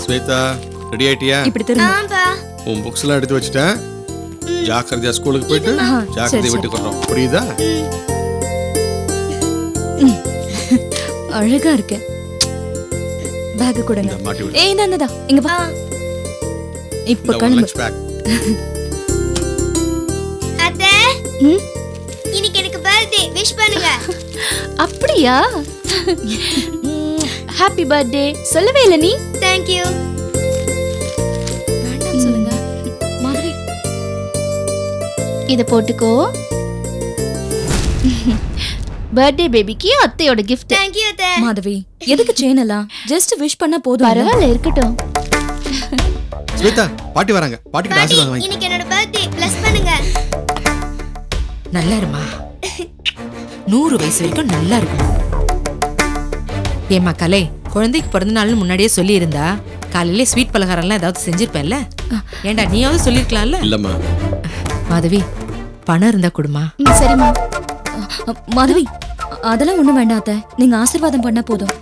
Shweta ready ஆயிட்டியா? இப்படி திரும்ப. உன் புக்ஸ் எல்லாம் எடுத்து வச்சிட்டேன். ஜாக்கிரதையா ஸ்கூலுக்கு போயிட்டு ஜாக்கிரதையா வீட்டுக்கு வரணும். புரியுதா? அழகா இருக்கு. பேக் கொடுங்க. ஏய் இந்தா இங்க வா. இப்ப கிளம்பு. அத்தை இன்னைக்கு எனக்கு பர்த்டே விஷ் பண்ணுங்க. அப்படியா? Happy birthday. சொல்லவே இல்ல நீ? Thank you. வேண்டாம் சொல்லுங்க. மாதிரி இத போட்டுக்கோ. பர்த்டே பேபிக்கு அத்தையோட gift. Thank you அத்தை. மாதவி எதுக்கு செயின் எல்லாம்? ஜஸ்ட் விஷ் பண்ணா போதும். பரவாயில்ல இருக்கட்டும். ஸ்வேதா பாட்டி வராங்க. பாட்டிக்கு ஆசீர்வாதம் வாங்கி. இன்னைக்கு என்னோட பர்த்டே ப்ளஸ் பண்ணுங்க. நல்லா இருமா. 100 வயசு வரைக்கும் நல்லா இருக்கும். ஏமா கலை, குழந்தைக்கு பிறந்த நாள்னு முன்னாடியே சொல்லி இருந்தா காலையில ஸ்வீட் பலகாரம்லாம் ஏதாவது செஞ்சிருப்பேன்ல. ஏண்டா நீயாவது சொல்லிருக்கலாம்ல. இல்லம்மா. மாதவி பணம் இருந்தா கொடுமா. சரிம்மா. மாதவி அதெல்லாம் ஒண்ணும் வேண்டாம் அத்தை. நீங்க ஆசீர்வாதம் பண்ணா போதும்.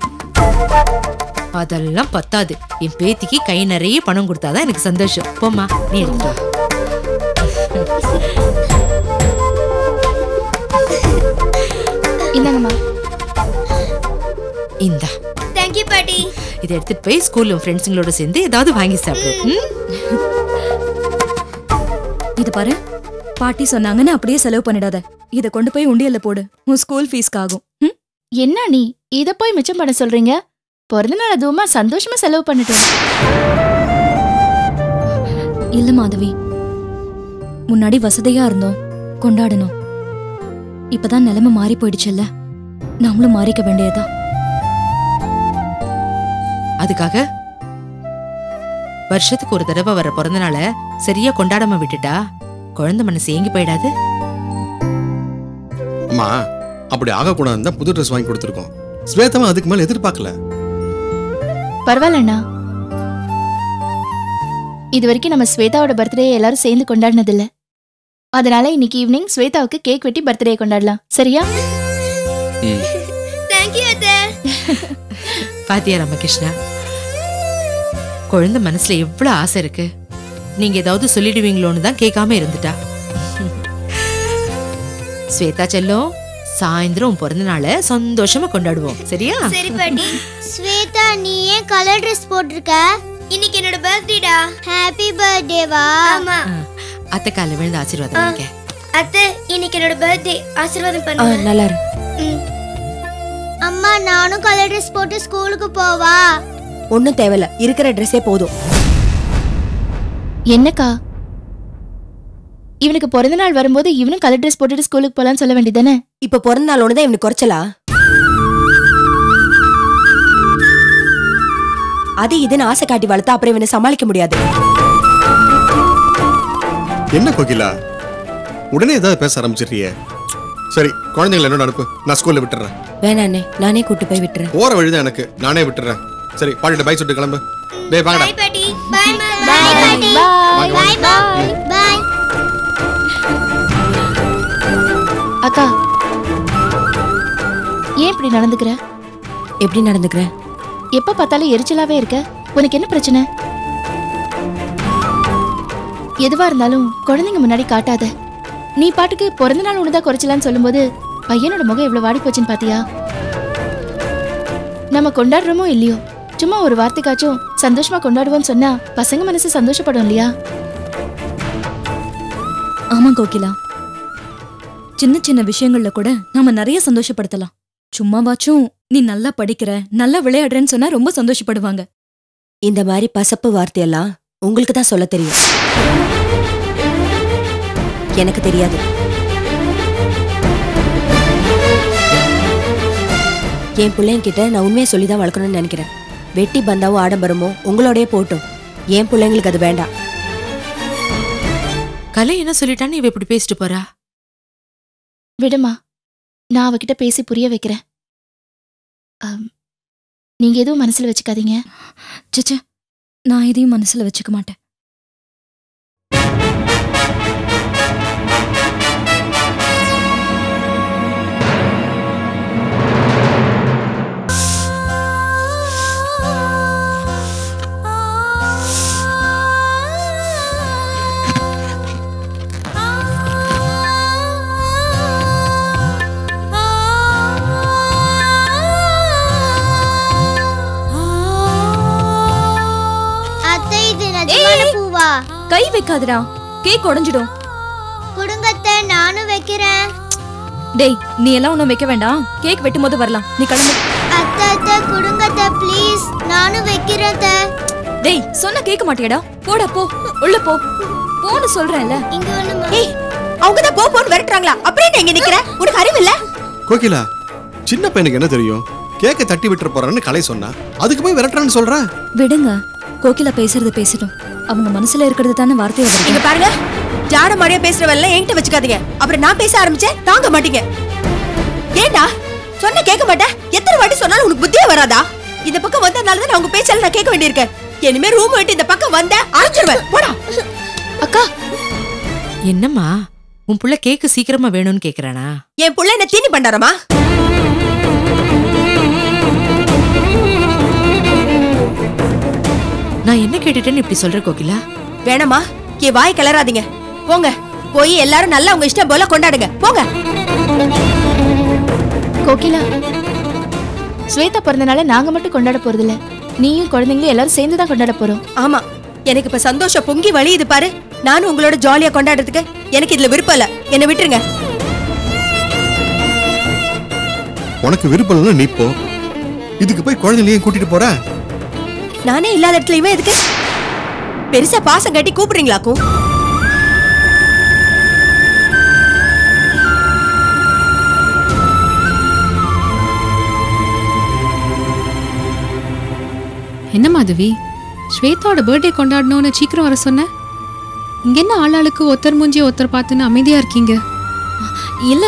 அதெல்லாம் பத்தாது. என் பேத்திக்கு கை நிறைய பணம் கொடுத்தாதான் எனக்கு சந்தோஷம். போம்மா நீ எடுத்துட்டு வா. இந்தாங்கம்மா. இந்தா. Thank you பாட்டி. இதை எடுத்துட்டு போய் ஸ்கூல்ல ஃப்ரெண்ட்ஸுங்களோட சேர்ந்து ஏதாவது வாங்கி சாப்பிடு. இது பாரு, பாட்டி சொன்னாங்கன்னு அப்படியே செலவு பண்ணிடாத. இத கொண்டு போய் உண்டியல்ல போடு. உன் ஸ்கூல் ஃபீஸ்க்கு ஆகும். என்ன நீ இத போய் மிச்சம் பண்ண சொல்றீங்க? பிறந்த நாள் அதுவுமா சந்தோஷமா செலவு பண்ணிட்டோம். இல்ல மாதவி, முன்னாடி வசதியா இருந்தோம், கொண்டாடணும். இப்பதான் நிலைமை மாறி போயிடுச்சுல்ல, நாமளும் மாறிக்க வேண்டியதா. அதுக்காக வருஷத்துக்கு ஒரு தடவை வர பிறந்த நாள சரியா கொண்டாடாம விட்டுட்டா குழந்தை மனசு ஏங்கி போயிடாது. அம்மா அப்படி ஆகக்கூடாதுன்னு தான் புது ட்ரெஸ் வாங்கி கொடுத்துருக்கோம். ஸ்வேதாவும் அதுக்கு மேல எதிர்பார்க்கல. பரவாயில்லண்ணா. இது வரைக்கும் நம்ம ஸ்வேதாவோட பர்த்டே எல்லாரும் சேர்ந்து கொண்டாடினது இல்ல. அதனால இன்னைக்கு ஈவினிங் ஸ்வேதாவுக்கு கேக் வெட்டி பர்த்டே கொண்டாடலாம். சரியா? Thank you அத்தை. பாத்தியா ராமகிருஷ்ணா, குழந்தை மனசுல எவ்வளவு ஆசை இருக்கு. நீங்க ஏதாவது சொல்லிடுவீங்களோன்னு தான் கேட்காம இருந்துட்டா. ஸ்வேதா செல்லம், சாயந்தரம் பிறந்த நாளை சந்தோஷமா கொண்டாடுவோம். சரியா? சரி பாட்டி. ஸ்வேதா நீ ஏன் கலர் Dress போட்டிருக்க? இன்னைக்கு என்னோட பர்த்டேடா. ஹாப்பி பர்த்டேவா? ஆமா. அத்தை கால விழுந்து ஆசீர்வாதம் வாங்க. அத்தை இன்னைக்கு என்னோட பர்த்டே. ஆசீர்வாதம் பண்ணுங்க. நல்லா இரு. அம்மா நானும் கலர் Dress போட்டு ஸ்கூலுக்கு போவா? ஒண்ணும் தேவையில்ல, இருக்கிற ட்ரெஸ்ஸே போதும். என்னக்கா இவனுக்கு பிறந்த நாள் வரும்போது இவனும் கலர் ட்ரெஸ் போட்டுட்டு ஸ்கூலுக்கு போலான்னு சொல்ல வேண்டியதானே? இப்ப பிறந்த நாள் ஒண்ணுதான் இவனுக்கு குறைச்சலா? அது இதுன்னு ஆசை காட்டி வளர்த்தா அப்புறம் இவனை சமாளிக்க முடியாது. என்ன கோகிலா உடனே ஏதாவது பேச ஆரம்பிச்சிடுறியே. சரி குழந்தைங்களை என்னோட அனுப்பு, நான் ஸ்கூல்ல விட்டுறேன். வேணாண்ணே, நானே கூட்டு போய் விட்டுறேன். போற வழிதான் எனக்கு, நானே விட்டுறேன். சரி பாட்டிட்ட பை சொல்லிட்டு கிளம்பு. டேய் வாங்கடா. பை பாட்டி. பை மா. பை பாட்டி. Bye bye. பை. அக்கா ஏன் இப்படி நடந்துக்கிற? எப்படி நடந்துக்கிறேன்? எப்ப பார்த்தாலும் எரிச்சலாவே இருக்க. உனக்கு என்ன பிரச்சனை? எதுவா இருந்தாலும் குழந்தைங்க முன்னாடி காட்டாத. நீ பாட்டுக்கு பிறந்த நாள் ஒண்ணுதான் குறைச்சலான்னு சொல்லும்போது பையனோட முகம் எவ்வளவு வாடி போச்சுன்னு பாத்தியா? நம்ம கொண்டாடுறோமோ இல்லையோ, சும்மா ஒரு வார்த்தைக்காச்சும் சந்தோஷமா கொண்டாடுவோம்னு சொன்னா பசங்க மனசு சந்தோஷப்படும் இல்லையா? ஆமா கோகிலா, சின்ன சின்ன விஷயங்கள்ல கூட நாம நிறைய சந்தோஷப்படுத்தலாம். சும்மாவாச்சும் நீ நல்லா படிக்கிற, நல்லா விளையாடுறேன்னு சொன்னா ரொம்ப சந்தோஷப்படுவாங்க. இந்த மாதிரி பசப்பு வார்த்தையெல்லாம் உங்களுக்கு தான் சொல்ல தெரியும், எனக்கு தெரியாது. என் பிள்ளைங்கிட்ட நான் உண்மையை சொல்லிதான் வளர்க்கணும்னு நினைக்கிறேன். வெட்டி பந்தாவும் ஆடம்பரமோ உங்களோடய போட்டும், என் பிள்ளைங்களுக்கு அது வேண்டாம். கலை என்ன சொல்லிட்டான்னு இவ இப்படி பேசிட்டு போறா? விடுமா, நான் அவகிட்ட பேசி புரிய வைக்கிறேன். நீங்க எதுவும் மனசுல வச்சுக்காதீங்க. சச்சா, நான் எதையும் மனசுல வச்சுக்க மாட்டேன். கை வைக்காதடா, கேக் உடைஞ்சிடும். குடுங்கத்தை நானும் வைக்கிறேன். டேய், நீ எல்லாம் ஒண்ணும் வைக்க வேண்டாம். கேக் வெட்டும் போது வரலாம். நீ கிளம்பு. அத்தை குடுங்கத்தை ப்ளீஸ், நானும் வைக்கிறேன். டேய், சொன்ன கேட்க மாட்டியடா. போடா போ, உள்ள போ. போன்னு சொல்றேன்ல. இங்க ஒண்ணுமா? ஏய், அவங்க தான் போன்னு விரட்டுறாங்களா? அப்படியே நீ இங்க நிக்கிற? உனக்கு அறிவு இல்ல? கோகிலா, சின்ன பையனுக்கு என்ன தெரியும்? கேக்க தட்டி விட்டுற போறான்னு கலை சொன்னா, அதுக்கு போய் விரட்டுறான்னு சொல்ற? விடுங்க, கோகிலா பேசுறது பேசிட்டோம். அவங்க மனசுல இருக்கிறது தானே வார்த்தையை வருது. இங்க பாருங்க, ஜாட மாடியா பேசுறவெல்லாம் என்கிட்ட வச்சுக்காதீங்க. அப்புறம் நான் பேச ஆரம்பிச்சேன் தாங்க மாட்டீங்க. ஏண்டா சொன்ன கேட்க மாட்டேன்? எத்தனை வாட்டி சொன்னாலும் உனக்கு புத்தியே வராதா? இந்த பக்கம் வந்ததுனால தான் உங்க பேச்சல நான் கேட்க வேண்டியிருக்கேன். இனிமே ரூம் விட்டு இந்த பக்கம் வந்த அரைச்சிருவேன். போடா. அக்கா, என்னம்மா உன் புள்ள கேக்கு சீக்கிரமா வேணும்னு கேக்குறானா? என் புள்ள என்ன தீனி பண்டாரமா? நான் என்ன கேட்டுட்டேன்னு இப்படி சொல்ற கோகிலா? வேணாமா, என் வாய் கிளறாதீங்க. போங்க, போய் எல்லாரும் நல்லா உங்க இஷ்டம் போல கொண்டாடுங்க. போங்க. கோகிலா, ஸ்வேதா பிறந்தனால நாங்க மட்டும் கொண்டாட போறது இல்ல, நீயும் குழந்தைங்களும் எல்லாரும் சேர்ந்து தான் கொண்டாட போறோம். ஆமா, எனக்கு இப்ப சந்தோஷம் பொங்கி வழியுது பாரு. நானும் உங்களோட ஜாலியா கொண்டாடுறதுக்கு எனக்கு இதுல விருப்பம் இல்ல. என்ன விட்டுருங்க. உனக்கு விருப்பம் இல்ல, நீ போ. இதுக்கு போய் குழந்தைகளையும் கூட்டிட்டு போற? நானே இல்லாத இடத்துல இவன் எதுக்கு? பெருசா பாசம் கட்டி கூப்பிடுறீங்களாக்கும்? என்ன மாதவி, ஸ்வேதாவோட பர்த்டே கொண்டாடணும்னு சீக்கிரம் வர சொன்ன? இங்க என்ன ஆளாளுக்கு ஒருத்தர் மூஞ்சி ஒருத்தர் பார்த்துன்னு அமைதியா இருக்கீங்க? இல்ல,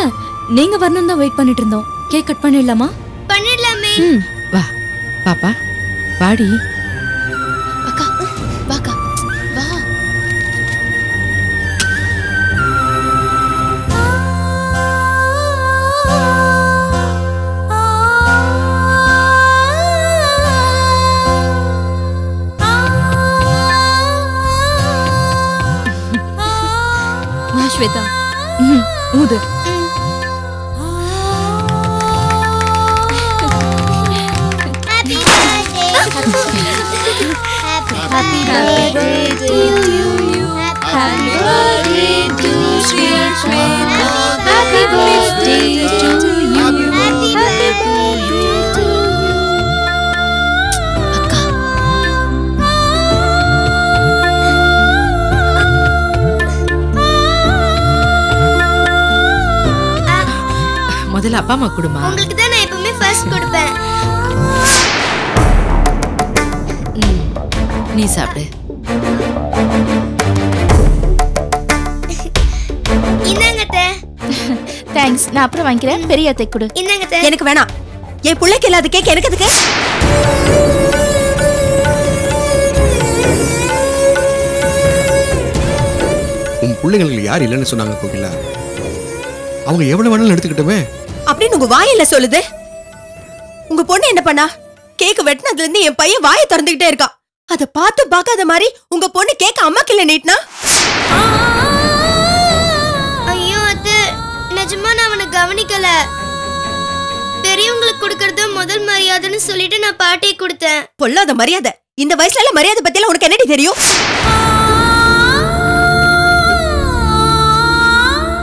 நீங்க வரணும் தான் வெயிட் பண்ணிட்டு இருந்தோம். கேக் கட் பண்ணிடலாமா? பண்ணிடலாமே. வா பாப்பா, வாடி. அக்கா, வாக்கா, வா. வா ஸ்வேதா, ஊது. Happy birthday to you. Happy birthday to Shweta. Happy birthday to you. Happy birthday to you. அக்கா, முதல்ல அப்பா அம்மா கொடுமா. உங்களுக்கு தான் நான் எப்பவுமே ஃபர்ஸ்ட் கொடுப்பேன். நீ சாப்பிடு. இந்தாங்க அத்தை. தேங்க்ஸ். நான் அப்புறம் வாங்கிக்கிறேன். பெரிய அத்தை கொடு. இந்தாங்க அத்தை. எனக்கு வேணாம். என் பிள்ளைக்கு இல்லாத கேக் எனக்கு எதுக்கு? உன் பிள்ளைங்களுக்கு யார் இல்லைன்னு சொன்னாங்க கோகிலா? அவங்க எவ்வளவு வேணாலும் எடுத்துக்கிட்டோமே அப்படின்னு உங்க வாயில சொல்லுது. உங்க பொண்ணு என்ன பண்ணா? கேக் வெட்டினதுல இருந்து என் பையன் வாயை திறந்துகிட்டே இருக்கா. அத பார்த்து பார்க்காத மாதிரி உங்க பொண்ணு கேக்க அம்மா கிள்ள நீட்டினா? ஐயோ அத்தை, நிஜமா நான் அவனை கவனிக்கல. பெரியவங்களுக்கு கொடுக்கறது முதல் மரியாதைன்னு சொல்லிட்டு நான் பாட்டியை கொடுத்தேன். பொல்லாத மரியாதை. இந்த வயசுல எல்லாம் மரியாதை பத்தியெல்லாம் உனக்கு என்னடி தெரியும்?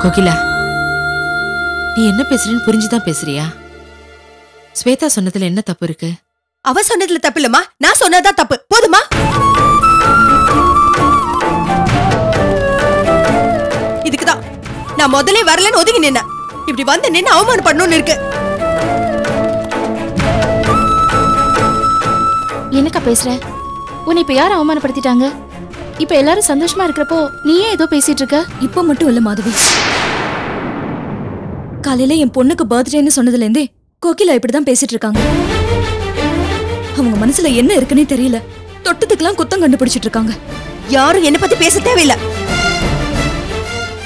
கோகிலா, நீ என்ன பேசுறேன்னு புரிஞ்சுதான் பேசுறியா? ஸ்வேதா சொன்னதுல என்ன தப்பு இருக்கு? அவ சொன்னதுல தப்பு இல்லம்மா, நான் சொன்னதுதான் தப்பு. போதுமா? இதுக்குதான் நான் முதல்ல வரலன்னு ஒதுங்கி நின்ன. இப்படி வந்து நின்னு அவமானம் பண்ணணும்னு இருக்கு. என்னக்கா பேசுற? உன்னை இப்ப யார் அவமானப்படுத்திட்டாங்க? இப்ப எல்லாரும் சந்தோஷமா இருக்கிறப்போ நீயே ஏதோ பேசிட்டு இருக்க. இப்ப மட்டும் இல்ல மாதவி, காலையில என் பொண்ணுக்கு பர்த்டேன்னு சொன்னதுல இருந்தே கோகிலா இப்படிதான் பேசிட்டு இருக்காங்க. அவங்க மனசுல என்ன இருக்குன்னே தெரியல. தொட்டத்துக்கெல்லாம் குத்தம் கண்டுபிடிச்சிட்டு இருக்காங்க. யாரும் என்ன பத்தி பேச தேவையில்லை.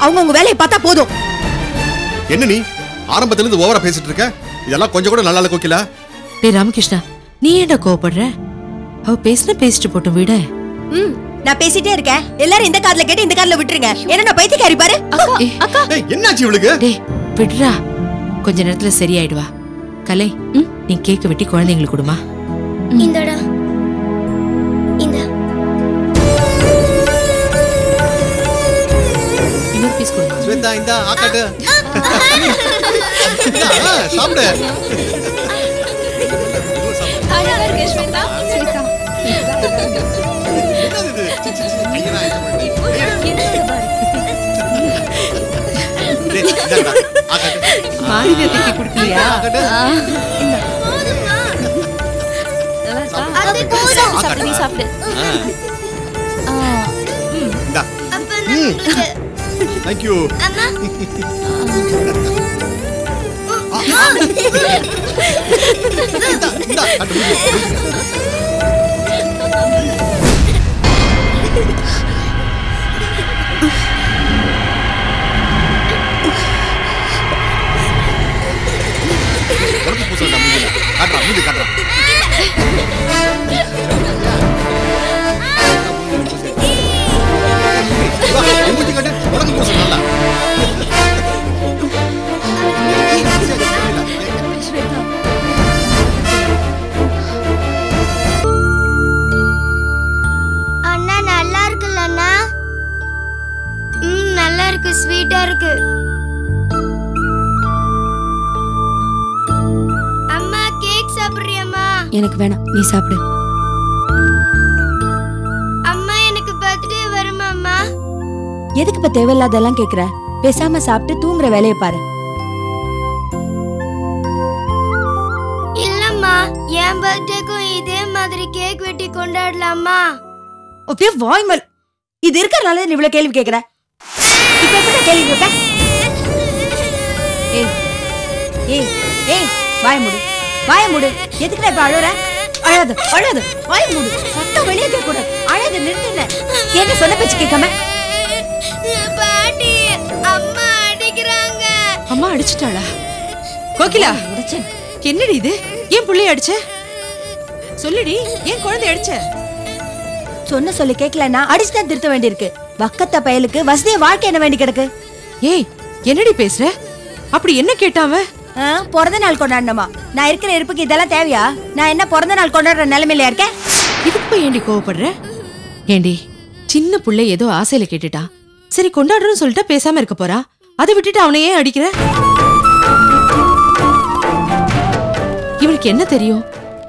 அவங்க உங்க வேலையை பார்த்தா போதும். என்ன நீ ஆரம்பத்துல இருந்து ஓவரா பேசிட்டு இருக்க? இதெல்லாம் கொஞ்சம் கூட நல்லா இல்ல கோகிலா. டேய் ராமகிருஷ்ணா, நீ ஏன்டா கோவப்படுற? அவ பேசிட்டு போட்டும் விட. நான் பேசிட்டே இருக்கேன். எல்லாரும் இந்த காதுல கேட்டு இந்த காதுல விட்டுருங்க. என்ன நான் பைத்தியக்காரி பாரு. அக்கா டேய் என்னாச்சு இவளுக்கு? டேய் விடுறா, கொஞ்ச நேரத்துல சரியாயிடுவா. கலை, நீ கேக்க வெட்டி குழந்தைங்களுக்கு கொடுமா. இந்தடா இந்த இன்னொரு பீஸ் கொடுமா. ஸ்வேதா இந்த ஆகாட்டு. சாப்பிடு. அழகா இருக்கு ஸ்வேதா. என்னது இது? C, C, C. ஐயனா, டேய், இந்தாடா, ஆகாட்டு. மாறில தூக்கி குடுக்கலையா? ஆகாட்டு. அது போதும். சாப்பிடு, நீ சாப்பிடு. இந்தா. அப்ப நான் உங்களுக்கு Thank you. அம்மா இந்தா, காட்டு. உனக்கு பூசல்டா மூஞ்சில. காட்டுறா, மூஞ்சி காட்டுறா. வா, உன் மூஞ்சி காட்டு. உனக்கு பூசல் நல்லா. அண்ணா நல்லா இருக்குல்ல அண்ணா? நல்லா இருக்கு, ஸ்வீட்டா இருக்கு. அம்மா கேக் சாப்பிடுறியம்மா? எனக்கு வேணாம், நீ சாப்பிடு. அம்மா எனக்கு பர்த்டே வருமா அம்மா? எதுக்கு இப்ப தேவையில்லாதெல்லாம் கேக்குற? பேசாம சாப்பிட்டு தூங்குற வேலையை பாரு. இல்லம்மா, என் பர்த்டேக்கும் இதே மாதிரி கேக் வெட்டி கொண்டாடலாமா? அப்படியே வாய்மல். இது இருக்கறனால நீ இவ்வளவு கேள்வி கேக்குற. இப்ப எப்படி கேள்வி கேட்ப? ஏய் ஏய் ஏய், வாய மூடு, வாய மூடு. எதுக்குடா இப்ப அழுற? அழாத அழாத, வாய மூடு. சத்தம் வெளியே கேட்க கூடாது. அழாத நிறுத்துன. என்ன சொன்ன பேச்சு கேட்காம? பாட்டி, அம்மா அடிக்கிறாங்க. அம்மா அடிச்சிட்டாளா? கோகிலா, என்னடி இது? ஏன் புள்ளைய அடிச்ச? சொல்லுடி, ஏன் குழந்தை அடிச்ச? சொன்ன சொல்லி கேட்கலன்னா அடிச்சுதான் திருத்த வேண்டியிருக்கு. வக்கத்த பயலுக்கு வசதிய வாழ்க்கை என்ன வேண்டி கிடக்கு? ஏய், என்னடி பேசுற? அப்படி என்ன கேட்டாவ? பிறந்த நாள் கொண்டாடணுமா? நான் இருக்கிற இருப்புக்கு இதெல்லாம் தேவையா? நான் என்ன பிறந்த நாள் கொண்டாடுற நிலைமையில இருக்கேன்? இதுக்கு போய் ஏண்டி கோவப்படுற? ஏண்டி, சின்ன புள்ளை ஏதோ ஆசையில கேட்டுட்டா, சரி கொண்டாடுறோம்னு சொல்லிட்டா பேசாம இருக்க போறா. அதை விட்டுட்டு அவனை ஏன் அடிக்கிற? இவளுக்கு என்ன தெரியும்?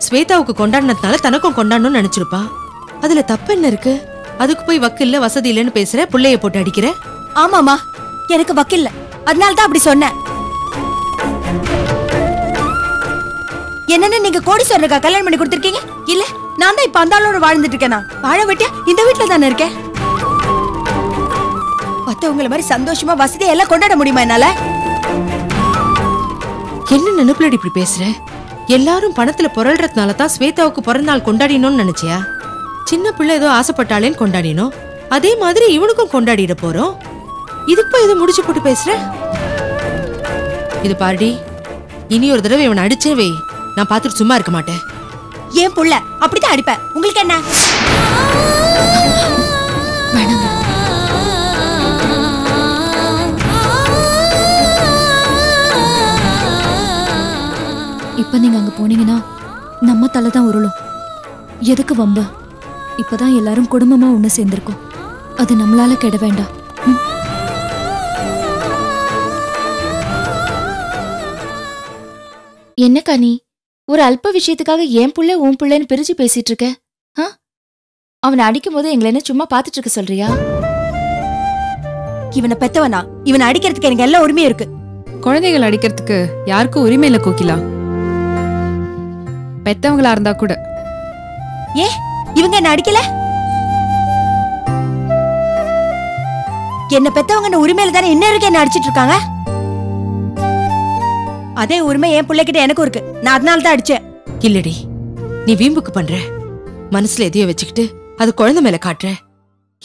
ஸ்வேதாவுக்கு கொண்டாடினதுனால தனக்கும் கொண்டாடணும்னு நினைச்சிருப்பா. அதுல தப்பு என்ன இருக்கு? அதுக்கு போய் வக்கு இல்ல வசதி இல்லன்னு பேசுற, புள்ளைய போட்டு அடிக்கிற. ஆமாமா, எனக்கு வக்கில்ல, அதனால தான் அப்படி சொன்னேன். என்னன்னு நீங்க கோடீஸ்வரனுக்கா கல்யாணம் பண்ணி கொடுத்திருக்கீங்க? இல்ல, நான் தான் இப்ப அந்த ஆளோட வாழ்ந்துட்டு இருக்கேனா? வாழ வெட்டியா இந்த வீட்டுல தானே இருக்கேன். மத்தவங்கள மாதிரி சந்தோஷமா வசதியா எல்லாம் கொண்டாட முடியுமா என்னால? என்ன நினைப்புலடி இப்படி பேசுற? எல்லாரும் பணத்துல புரள்றதுனால தான் ஸ்வேதாவுக்கு பிறந்த நாள் கொண்டாடினோம்னு நினைச்சியா? சின்ன பிள்ளை ஏதோ ஆசைப்பட்டாலேன்னு கொண்டாடினோம், அதே மாதிரி இவனுக்கும் கொண்டாடிட போறோம். இதுக்கு போய் இதை முடிச்சு போட்டு பேசுற? இது பாருடி, இனி ஒரு தடவை இவனை அடிச்சே வை, நான் பார்த்துட்டு சும்மா இருக்க மாட்டேன். ஏன் புள்ள அப்படித்தான் அடிப்பேன். உங்களுக்கு என்ன? இப்ப நீங்க அங்க போனீங்கன்னா நம்ம தலை தான் உருளும். எதுக்கு வம்பு? இப்பதான் எல்லாரும் குடும்பமா ஒண்ணு சேர்ந்திருக்கோம். அது நம்மளால கெட வேண்டாம். என்னக்கா நீ ஒரு அல்ப விஷயத்துக்காக என் புள்ள உன் புள்ளன்னு பிரிச்சு பேசிட்டு இருக்க? அவனை அடிக்கும் போது எங்களை என்ன சும்மா பாத்துட்டு இருக்க சொல்றியா? இவனை பெத்தவனா? இவனை அடிக்கிறதுக்கு எனக்கு எல்லா உரிமையும் இருக்கு. குழந்தைகள் அடிக்கிறதுக்கு யாருக்கும் உரிமை இல்ல கோகிலா, பெத்தவங்களா இருந்தா கூட. ஏ, இவங்க என்ன அடிக்கல? என்ன பெத்தவங்க உரிமையில தானே இன்ன வரைக்கும் என்ன அடிச்சிட்டு இருக்காங்க. அதே உரிமை என் பிள்ளைகிட்ட எனக்கும் இருக்கு. நான் அதனால தான் அடிச்சேன். இல்லடி, நீ வீம்புக்கு பண்ற, மனசுல எதையோ வச்சுக்கிட்டு அது குழந்தை மேல காட்டுற.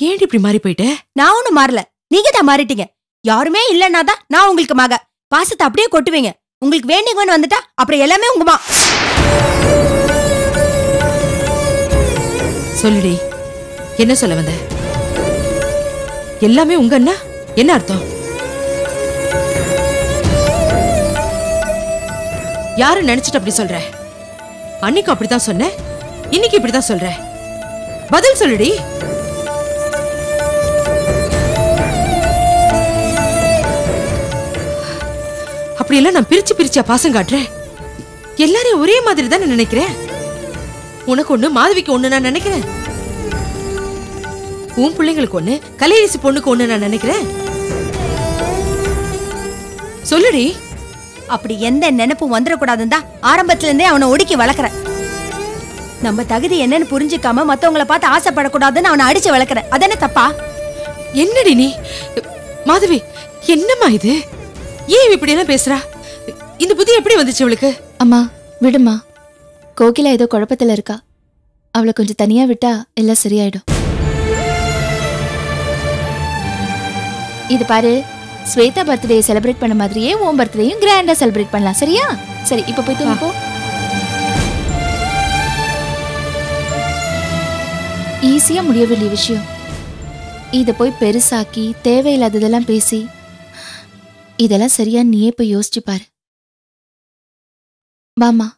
ஏன் இப்படி மாறி போயிட்ட? நான் ஒண்ணும் மாறல, நீங்க தான் மாறிட்டீங்க. யாருமே இல்லைன்னாதான் நான் உங்களுக்கு மக. பாசத்தை அப்படியே கொட்டுவீங்க. உங்களுக்கு வேண்டியவன்னு வந்துட்டா அப்புறம் எல்லாமே உங்கமா. சொல்லுடி, என்ன சொல்ல வந்த? எல்லாமே உங்க அண்ணா என்ன அர்த்தம்? யாரு நினைச்சிட்டு அப்படி சொல்ற? அன்னைக்கு அப்படித்தான் சொன்ன, இன்னைக்கு இப்படித்தான் சொல்ற. பதில் சொல்லுடி. அப்படியெல்லாம் நான் பிரிச்சு பிரிச்சா பாசம் காட்டுறேன்? எல்லாரையும் ஒரே மாதிரி தான் நினைக்கிறேன். உனக்கு ஒண்ணு, மாதவிக்கு ஒண்ணு நான் நினைக்கிறேன். உன் பிள்ளைங்களுக்கு ஒண்ணு, கலையரசி பொண்ணுக்கு ஒண்ணு நான் நினைக்கிறேன். சொல்லுடி. அப்படி எந்த நினைப்பும் வந்துடக்கூடாதுன்னு தான் ஆரம்பத்துல இருந்தே அவனை ஒடுக்கி வளர்க்கறேன். நம்ம தகுதி என்னன்னு புரிஞ்சுக்காம மத்தவங்களை பார்த்து ஆசைப்படக்கூடாதுன்னு அவனை அடிச்சு வளர்க்கறேன். அதென்ன தப்பா? என்னடி நீ? மாதவி, என்னம்மா இது? ஏன் இப்படி எல்லாம் பேசுறா? இந்த புத்தி எப்படி வந்துச்சு அவளுக்கு? அம்மா விடுமா, கோகிலா ஏதோ குழப்பத்துல இருக்கா. அவளை கொஞ்சம் தனியா விட்டா எல்லாம் சரியாயிடும். இது பாரு, ஸ்வேதா பர்த்டே செலிப்ரேட் பண்ண மாதிரியே உன் பர்த்டேயும் கிராண்டா செலிப்ரேட் பண்ணலாம். சரியா? சரி, இப்ப போய் தூங்க போ. ஈஸியா முடிய வேண்டிய விஷயம் இத போய் பெருசாக்கி தேவையில்லாததெல்லாம் பேசி, இதெல்லாம் சரியா நீயே போய் யோசிச்சு பாரு. வாமா.